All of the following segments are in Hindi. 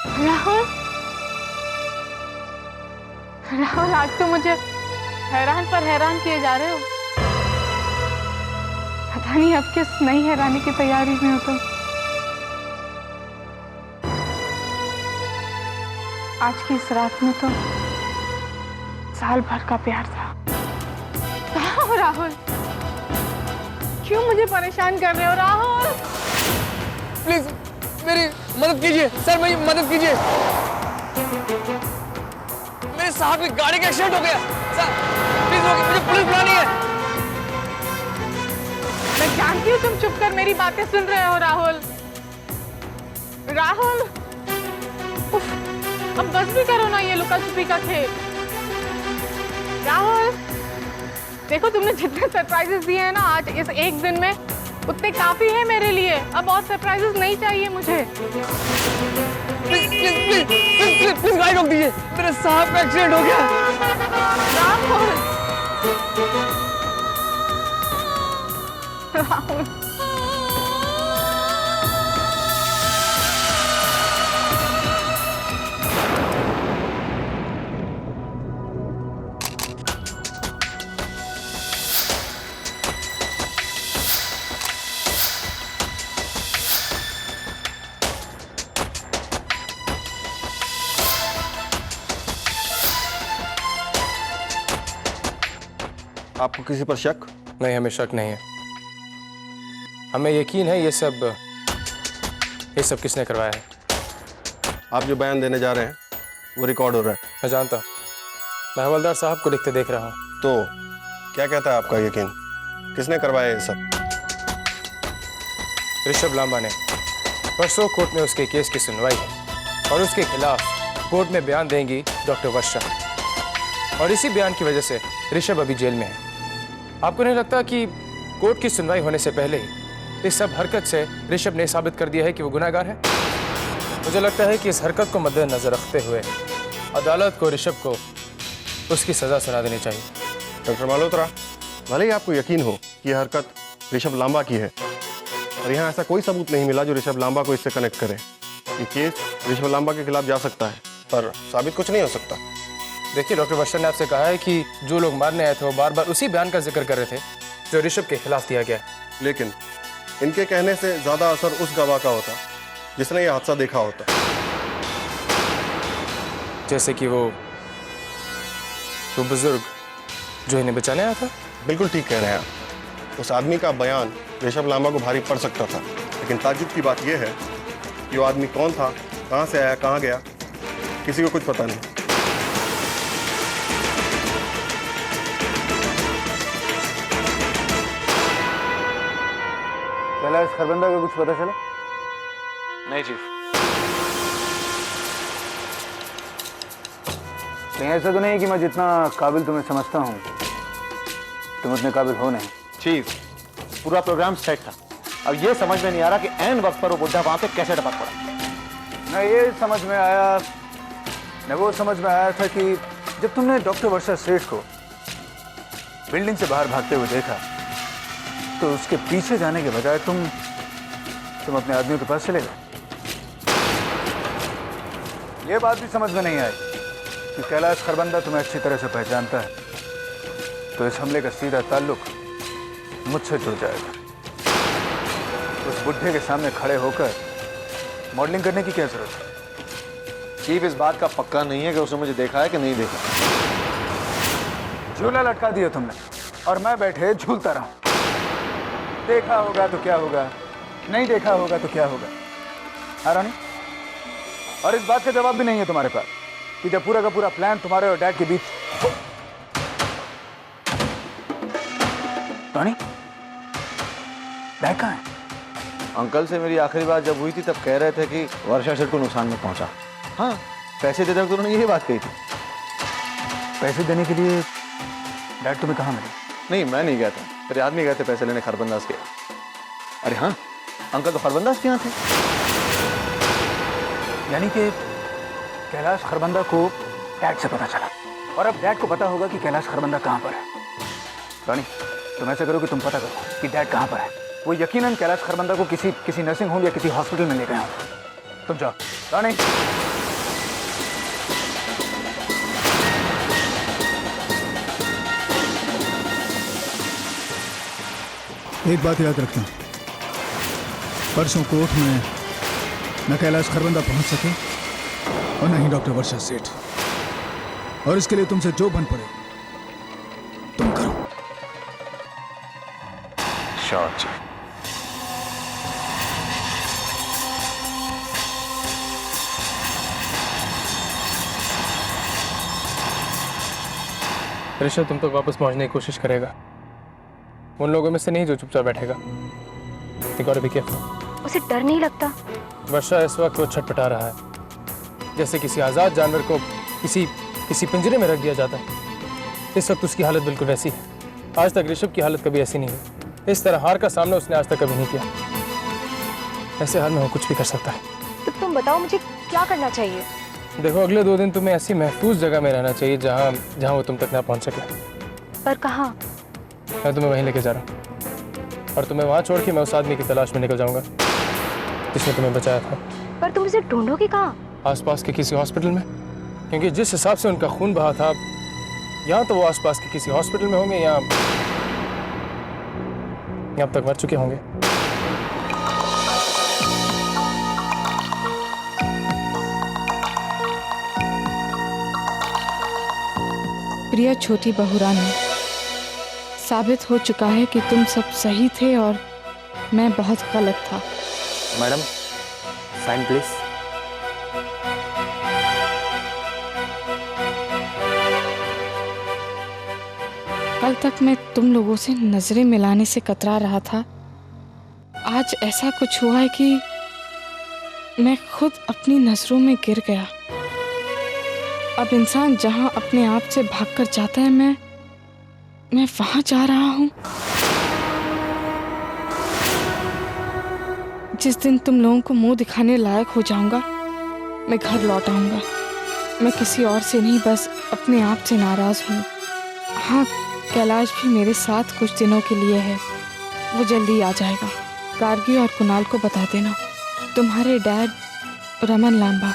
राहुल, राहुल आज तो मुझे हैरान पर हैरान किए जा रहे हो। पता नहीं अब किस नई हैरानी की तैयारी में हो तुम। आज की इस रात में तो साल भर का प्यार था। कहाँ हो राहुल? क्यों मुझे परेशान कर रहे हो राहुल? प्लीज मेरी मदद कीजिए सर, मेरी मदद कीजिए। मेरे साहब की गाड़ी का एक्सीडेंट हो गया सर, प्लीज मुझे पुलिस बुलानी है। मैं जानती हूँ तुम चुप कर मेरी बातें सुन रहे हो राहुल। राहुल उफ, अब बस भी करो ना ये लुका छुपी का खेल। राहुल देखो, तुमने जितने सरप्राइजेस दिए हैं ना आज इस एक दिन में, उतने काफी है मेरे लिए। अब और सरप्राइजेस नहीं चाहिए मुझे। Please please please please please please गाड़ी रोक दीजिए, मेरे साहब का एक्सीडेंट हो गया। राहुल, राहुल आपको किसी पर शक? नहीं, हमें शक नहीं है। हमें यकीन है ये सब किसने करवाया है। आप जो बयान देने जा रहे हैं वो रिकॉर्ड हो रहा है। मैं जानता हूँ, मैं हवलदार साहब को लिखते देख रहा हूँ। तो क्या कहता है आपका यकीन? किसने करवाया ये सब? ऋषभ लांबा ने। परसों कोर्ट में उसके केस की सुनवाई है और उसके खिलाफ कोर्ट में बयान देंगी डॉक्टर वर्षा, और इसी बयान की वजह से ऋषभ अभी जेल में है। आपको नहीं लगता कि कोर्ट की सुनवाई होने से पहले ही इस सब हरकत से ऋषभ ने साबित कर दिया है कि वो गुनहगार है? मुझे लगता है कि इस हरकत को मद्देनजर रखते हुए अदालत को ऋषभ को उसकी सजा सुना देनी चाहिए। डॉक्टर मल्होत्रा, भले ही आपको यकीन हो कि यह हरकत ऋषभ लांबा की है, और यहाँ ऐसा कोई सबूत नहीं मिला जो ऋषभ लांबा को इससे कनेक्ट करे। ये केस ऋषभ लांबा के खिलाफ जा सकता है पर साबित कुछ नहीं हो सकता। देखिए, डॉक्टर वर्षा ने आपसे कहा है कि जो लोग मारने आए थे वो बार बार उसी बयान का जिक्र कर रहे थे जो ऋषभ के खिलाफ दिया गया है। लेकिन इनके कहने से ज्यादा असर उस गवाह का होता जिसने ये हादसा देखा होता। जैसे कि वो बुजुर्ग जो इन्हें बचाने आया था। बिल्कुल ठीक कह रहे हैं आप। उस आदमी का बयान ऋषभ लांबा को भारी पड़ सकता था, लेकिन ताज्जुब की बात यह है कि वो आदमी कौन था, कहाँ से आया, कहाँ गया, किसी को कुछ पता नहीं। कैलाश खरबंदा का कुछ पता चला? नहीं चीफ। कहीं ऐसा तो नहीं है कि मैं जितना काबिल तुम्हें समझता हूँ तुम उतने काबिल हो नहीं? चीफ, पूरा प्रोग्राम सेट था। अब ये समझ में नहीं आ रहा कि ऐन वक्त पर वो बुढ़ा वहां पे कैसे टपक पड़ा। न ये समझ में आया, न वो समझ में आया था कि जब तुमने डॉक्टर वर्षा सेठ को बिल्डिंग से बाहर भागते हुए देखा तो उसके पीछे जाने के बजाय तुम अपने आदमियों के पास चले गए। ये बात भी समझ में नहीं आई कि कैलाश खरबंदा तुम्हें अच्छी तरह से पहचानता है, तो इस हमले का सीधा ताल्लुक मुझसे जुड़ जाएगा। उस बुढ़े के सामने खड़े होकर मॉडलिंग करने की क्या जरूरत है? चीफ, इस बात का पक्का नहीं है कि उसने मुझे देखा है कि नहीं देखा। झूला लटका दिया तुमने और मैं बैठे झूलता रहा। देखा होगा तो क्या होगा, नहीं देखा होगा तो क्या होगा? हाँ रानी? और इस बात का जवाब भी नहीं है तुम्हारे पास कि जब पूरा का पूरा प्लान तुम्हारे और डैड के बीच। रानी, डैड कहाँ है? अंकल से मेरी आखिरी बात जब हुई थी तब कह रहे थे कि वर्षा सेठ को नुकसान में पहुंचा। हाँ, पैसे देते वक्त उन्होंने यही बात कही थी। पैसे देने के लिए डैड तुम्हें कहाँ मिले? नहीं, मैं नहीं गया था, मेरे आदमी गए थे पैसे लेने खरबंदाज के। अरे हाँ, अंकल तो खरबंदाज के यहाँ थे। यानी कि कैलाश खरबंदा को डैड से पता चला और अब डैड को पता होगा कि कैलाश खरबंदा कहाँ पर है। रानी, तुम ऐसा करो कि तुम पता करो कि डैड कहाँ पर है। वो यकीनन कैलाश खरबंदा को किसी नर्सिंग होम या किसी हॉस्पिटल में ले गए होंगे। तुम जाओ। रानी, एक बात याद रखना, परसों कोर्ट में न कैलाश खरबंदा पहुंच सके और न ही डॉक्टर वर्षा सेठ, और इसके लिए तुमसे जो बन पड़े तुम करो। श्योर जी। ऋषभ तुम तक वापस पहुंचने की कोशिश करेगा, उन लोगों में से नहीं जो चुपचाप बैठेगा। उसे डर नहीं लगता? वर्षा इस वक्त वो छटपटा रहा है जैसे किसी आजाद जानवर को किसी पिंजरे में रख दिया जाता है। इस वक्त उसकी हालत बिल्कुल वैसी है। आज तक ऋषभ की हालत कभी ऐसी नहीं हुई। इस तरह हार का सामना उसने आज तक कभी नहीं किया। ऐसे हाल में वो कुछ भी कर सकता है। तो तुम बताओ मुझे क्या करना चाहिए? देखो, अगले 2 दिन तुम्हें ऐसी महफूज जगह में रहना चाहिए जहाँ वो तुम तक ना पहुंच सके। पर कहाँ? मैं तुम्हें वहीं लेके जा रहा हूँ, और तुम्हें वहाँ छोड़ के मैं उस आदमी की तलाश में निकल जाऊंगा जिसने तुम्हें बचाया था। पर तुम इसे ढूंढोगे कहाँ? आसपास के किसी हॉस्पिटल में, क्योंकि जिस हिसाब से उनका खून बहा था, यहाँ तो वो आसपास के किसी हॉस्पिटल में होंगे या अब तक मर चुके होंगे। प्रिया छोटी बहू रानी, साबित हो चुका है कि तुम सब सही थे और मैं बहुत गलत था। Madam sign please. कल तक मैं तुम लोगों से नजरें मिलाने से कतरा रहा था। आज ऐसा कुछ हुआ है कि मैं खुद अपनी नजरों में गिर गया। अब इंसान जहां अपने आप से भागकर जाता है, मैं वहां जा रहा हूं। जिस दिन तुम लोगों को मुंह दिखाने लायक हो जाऊंगा, मैं घर लौट आऊंगा। मैं किसी और से नहीं, बस अपने आप से नाराज हूं। हाँ, कैलाश भी मेरे साथ कुछ दिनों के लिए है। वो जल्दी आ जाएगा। गार्गी और कुणाल को बता देना, तुम्हारे डैड रमन लांबा।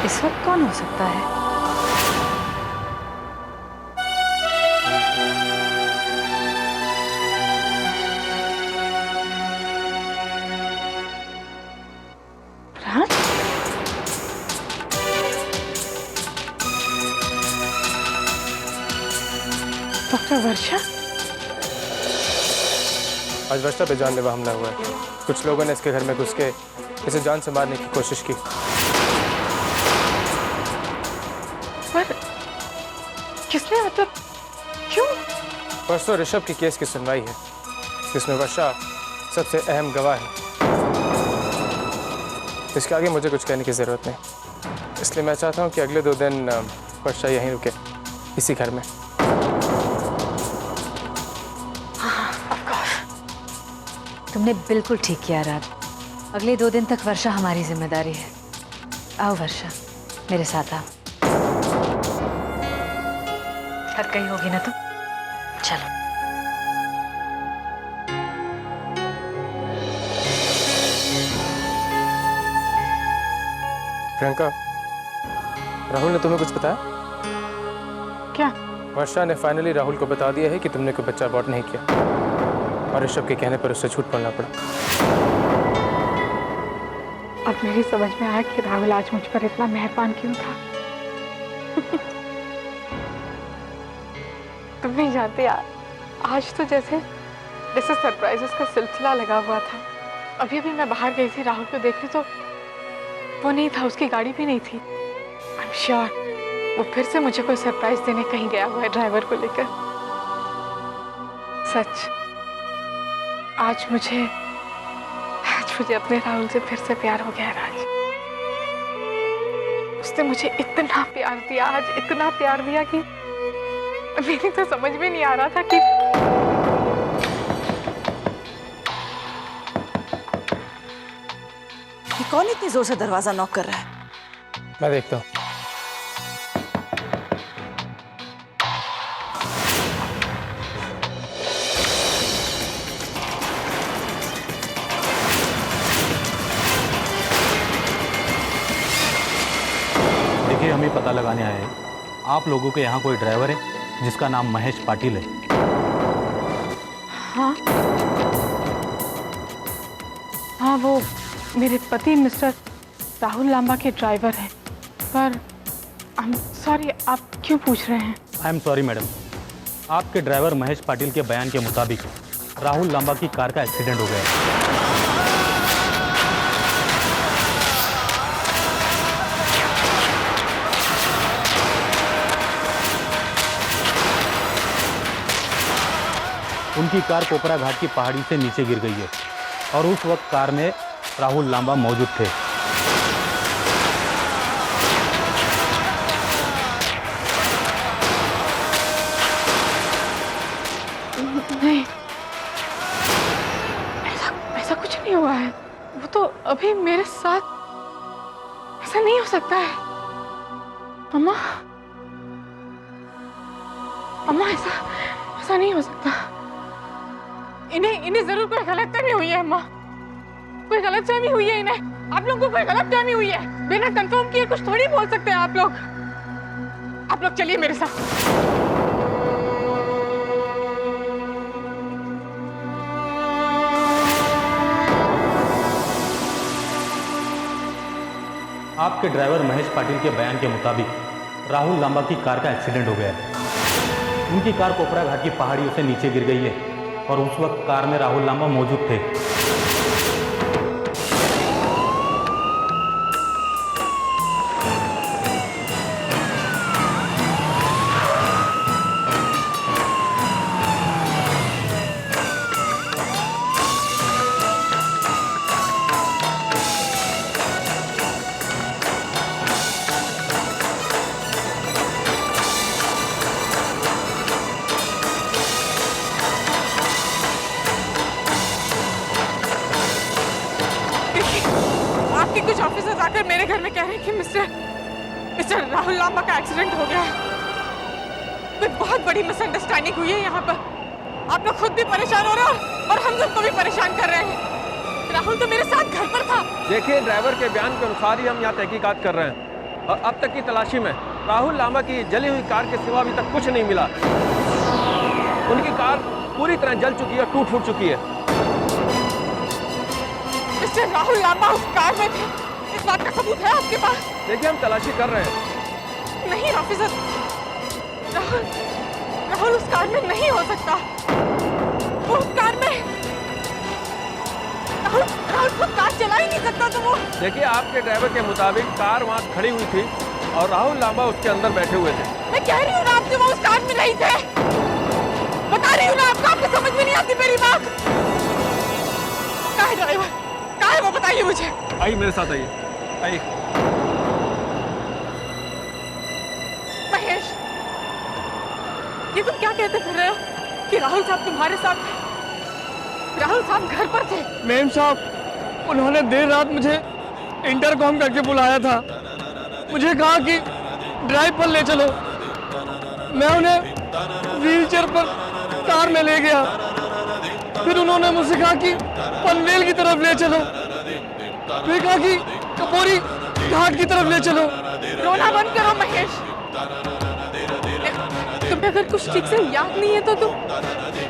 इस वक्त कौन हो सकता है? डॉक्टर वर्षा? आज वर्षा पे जानलेवा हमला हुआ है। कुछ लोगों ने इसके घर में घुस के इसे जान से मारने की कोशिश की। पर किसने, मतलब क्यों? परसों ऋषभ की केस की सुनवाई है, जिसमें वर्षा सबसे अहम गवाह है। इसके आगे मुझे कुछ कहने की जरूरत नहीं, इसलिए मैं चाहता हूँ कि अगले 2 दिन वर्षा यहीं रुके, इसी घर में। तुमने बिल्कुल ठीक किया रात। अगले 2 दिन तक वर्षा हमारी जिम्मेदारी है। आओ वर्षा, मेरे साथ आओ। थक गई होगी ना तुम? चलो। प्रियंका, राहुल ने तुम्हें कुछ बताया? क्या? वर्षा ने फाइनली राहुल को बता दिया है कि तुमने कोई बच्चा अबॉर्ट नहीं किया, और ऋषभ के कहने पर उससे झूठ बोलना पड़ा। अब मेरी समझ में आया कि राहुल आज मुझ पर इतना मेहरबान क्यों था। तुम नहीं जानते, आज तो जैसे सरप्राइजेस का सिलसिला लगा हुआ था। अभी अभी मैं बाहर गई थी राहुल को देखने, तो वो नहीं था, उसकी गाड़ी भी नहीं थी। आई एम श्योर वो फिर से मुझे कोई सरप्राइज देने कहीं गया हुआ है ड्राइवर को लेकर। सच, आज मुझे अपने राहुल से फिर से प्यार हो गया है राज। उसने मुझे इतना प्यार दिया, आज इतना प्यार दिया कि मेरी तो समझ में नहीं आ रहा था कि कौन इतनी जोर से दरवाजा नॉक कर रहा है? मैं देखता हूँ। देखिए, हम ये पता लगाने आए हैं। आप लोगों के यहाँ कोई ड्राइवर है जिसका नाम महेश पाटिल है? हाँ हाँ, वो मेरे पति मिस्टर राहुल लांबा के ड्राइवर हैं। पर आई एम सॉरी, आप क्यों पूछ रहे हैं? आई एम सॉरी मैडम, आपके ड्राइवर महेश पाटिल के बयान के मुताबिक राहुल लांबा की कार का एक्सीडेंट हो गया है। उनकी कार कोपरा घाट की पहाड़ी से नीचे गिर गई है और उस वक्त कार में राहुल लांबा मौजूद थे। नहीं, ऐसा कुछ नहीं हुआ है। वो तो अभी मेरे साथ, ऐसा नहीं हो सकता है। अम्मा, अम्मा, ऐसा नहीं हो सकता। इन्हें जरूर कोई गलतफहमी हुई है। अम्मा, कोई गलतफहमी हुई है इन्हें। आप लोगों को कोई गलतफहमी हुई है। बिना कंफर्म किए कुछ थोड़ी बोल सकते हैं आप लोग। चलिए मेरे साथ। आपके ड्राइवर महेश पाटिल के बयान के मुताबिक राहुल लांबा की कार का एक्सीडेंट हो गया है। उनकी कार कोपरा घाट की पहाड़ियों से नीचे गिर गई है और उस वक्त कार में राहुल लांबा मौजूद थे। कुछ ऑफिसर्स आकर मेरे घर में कह रहे हैं कि मिस्टर राहुल लांबा का एक्सीडेंट हो गया है। कोई बहुत बड़ी मिसअंडरस्टैंडिंग हुई है यहाँ पर। आप लोग खुद भी परेशान हो रहे हो और हम सबको भी परेशान कर रहे हैं। राहुल तो मेरे साथ घर पर था। देखिए, ड्राइवर के बयान के अनुसार ही हम यहाँ तहकीकात कर रहे हैं और अब तक की तलाशी में राहुल लांबा की जली हुई कार के सिवा अभी तक कुछ नहीं मिला। उनकी कार पूरी तरह जल चुकी है, टूट फूट चुकी है। मिस्टर राहुल लांबा उस कार में थे, इस बात का सबूत है आपके पास? देखिए, हम तलाशी कर रहे हैं। नहीं ऑफिसर, राहुल उस कार में नहीं हो सकता। वो उस कार में राहुल खुद कार चला ही नहीं सकता। तो वो देखिए, आपके ड्राइवर के मुताबिक कार वहाँ खड़ी हुई थी और राहुल लांबा उसके अंदर बैठे हुए थे। मैं कह रही हूँ ना आपसे, वो उस कार में नहीं थे। बता रही हूँ ना आपको समझ में नहीं आती मेरी बात। कहाँ है ड्राइवर? कहाँ है वो? बताइए मुझे। आइए मेरे साथ, आइए आइए। महेश, ये तुम क्या कहते फिर रहे हो कि राहुल साहब तुम्हारे साथ थे? राहुल साहब घर पर थे। मेम साहब, उन्होंने देर रात मुझे इंटरकॉम करके बुलाया था। मुझे कहा कि ड्राइव पर ले चलो। मैं उन्हें व्हीलचेयर पर कार में ले गया। फिर उन्होंने मुझसे कहा कि पनवेल की तरफ ले चलो। फिर कहा कि कपोरी घाट की तरफ ले चलो। रोना बंद करो महेश। तुम्हें अगर कुछ ठीक से याद नहीं है तो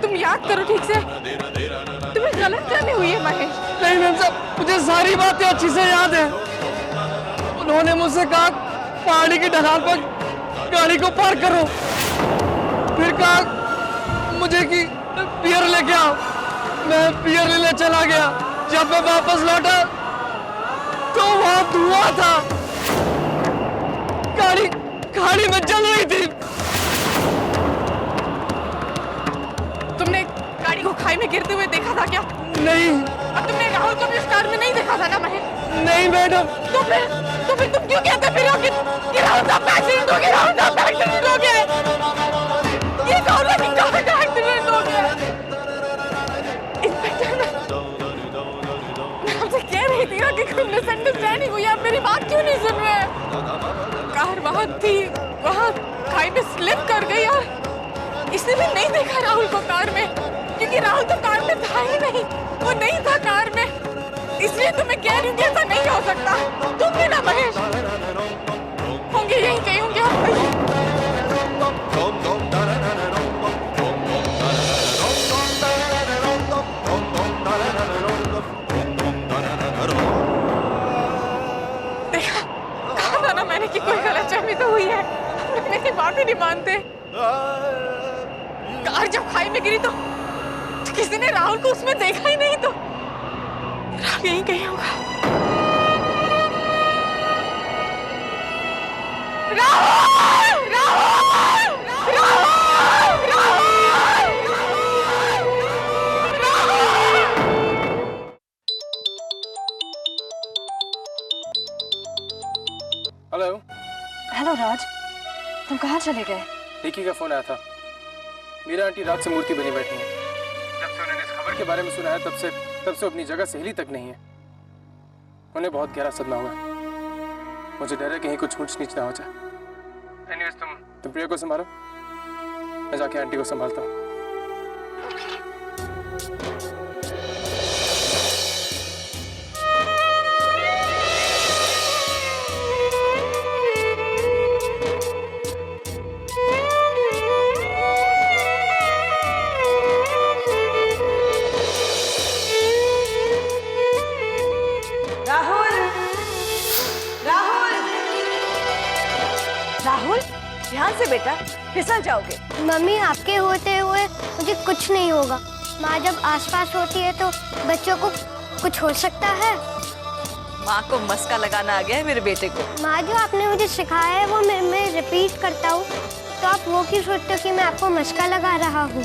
तुम याद करो ठीक से। तुम्हें गलतफहमी हुई है महेश। नहीं मैम साहब, मुझे सारी बातें अच्छी से याद है। उन्होंने मुझसे कहा पहाड़ी की ढलान पर गाड़ी को पार्क करो। फिर कहा मुझे कि बियर लेके आओ। मैं बियर लेने चला गया। जब मैं वापस लौटा तो वहां धुआं था। गाड़ी में जल रही थी। तुमने गाड़ी को खाई में गिरते हुए देखा था क्या? नहीं। और तुमने राहुल को भी उस कार में नहीं देखा था ना महेश? नहीं मैडम। तो फिर तुम क्यों कहते फिर हो कि राहुल साहब का एक्सीडेंट हो गया? राहुल साहब का एक्सीडेंट हो गया। ये कहो ना कि कार का एक्सीडेंट हो गया। इंस्पेक्टर, मैं आपसे कह रही थी ना कि कोई मिसअंडरस्टैंडिंग हुई है। आप मेरी बात क्यों नहीं सुन रहे? कार वहां थी, वहां खाई में स्लिप कर गई और इसने भी नहीं देखा राहुल को कार में, क्योंकि राहुल तो कार में था ही नहीं। वो नहीं था कार में, इसलिए तो मैं कह रही हूँ कि ऐसा नहीं हो सकता। तुम भी ना महेश, होंगे होंगे, यहीं कहीं होंगे आप। देखा, कहा था ना मैंने कि कोई गलतफहमी तो हुई है। मेरी बात ही नहीं मानते। कार जब खाई में गिरी तो किसी ने राहुल को उसमें देखा ही नहीं, तो राहुल यहीं कहीं होगा। राहुल! राहुल! राहुल! हेलो। हेलो राज, तुम कहाँ चले गए? रिकी का फोन आया था। मीरा आंटी रात से मूर्ति बनी बैठी हैं। जब से उन्होंने इस खबर के बारे में सुना है तब से वो अपनी जगह से हिली तक नहीं है। उन्हें बहुत गहरा सदमा हुआ है। मुझे डर है कहीं कुछ ऊंच नीच ना हो जाए। एनीवेज तुम प्रिया को संभालो, मैं जाके आंटी को संभालता हूँ। राहुल! राहुल! राहुल, ध्यान से बेटा, फिसल जाओगे। मम्मी, आपके होते हुए मुझे कुछ नहीं होगा। माँ जब आसपास होती है तो बच्चों को कुछ हो सकता है। माँ को मस्का लगाना आ गया है मेरे बेटे को। माँ, जो आपने मुझे सिखाया है वो मैं रिपीट करता हूँ, तो आप वो क्यों सोचते हो कि मैं आपको मस्का लगा रहा हूँ?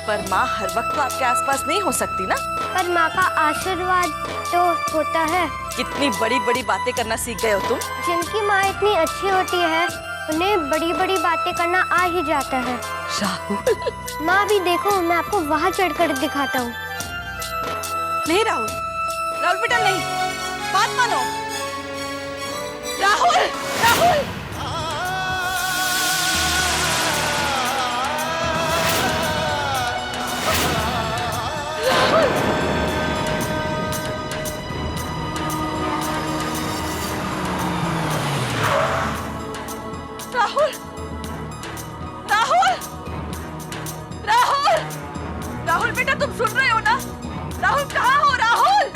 पर माँ हर वक्त तो आपके आसपास नहीं हो सकती ना। पर माँ का आशीर्वाद तो होता है। कितनी बड़ी बड़ी बातें करना सीख गए हो तुम। जिनकी माँ इतनी अच्छी होती है उन्हें बड़ी बड़ी बातें करना आ ही जाता है। राहुल! माँ भी देखो, मैं आपको वहाँ चढ़कर दिखाता हूँ। नहीं राहुल, राहुल बेटा नहीं, बात मानो। राहुल! राहुल! राहुल! राहुल! राहुल! राहुल बेटा, तुम सुन रहे हो ना? राहुल कहाँ हो? राहुल!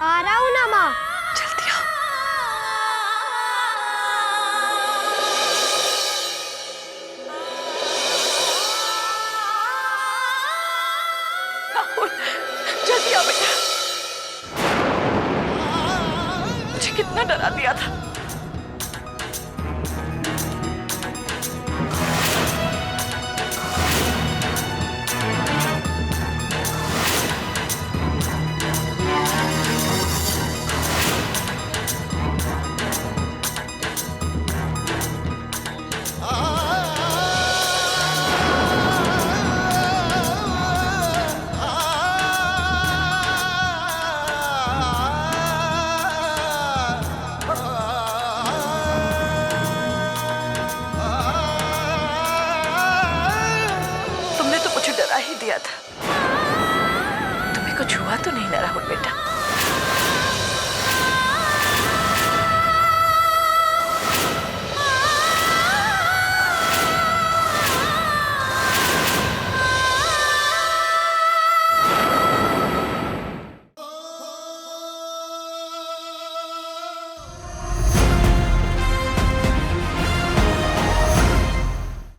आ रहा हूँ ना माँ। जल्दी आओ। राहुल, जल्दी आओ बेटा। मुझे कितना डरा दिया था। तुमने तो मुझे डरा ही दिया था। तुम्हें कुछ हुआ तो नहीं ना राहुल बेटा?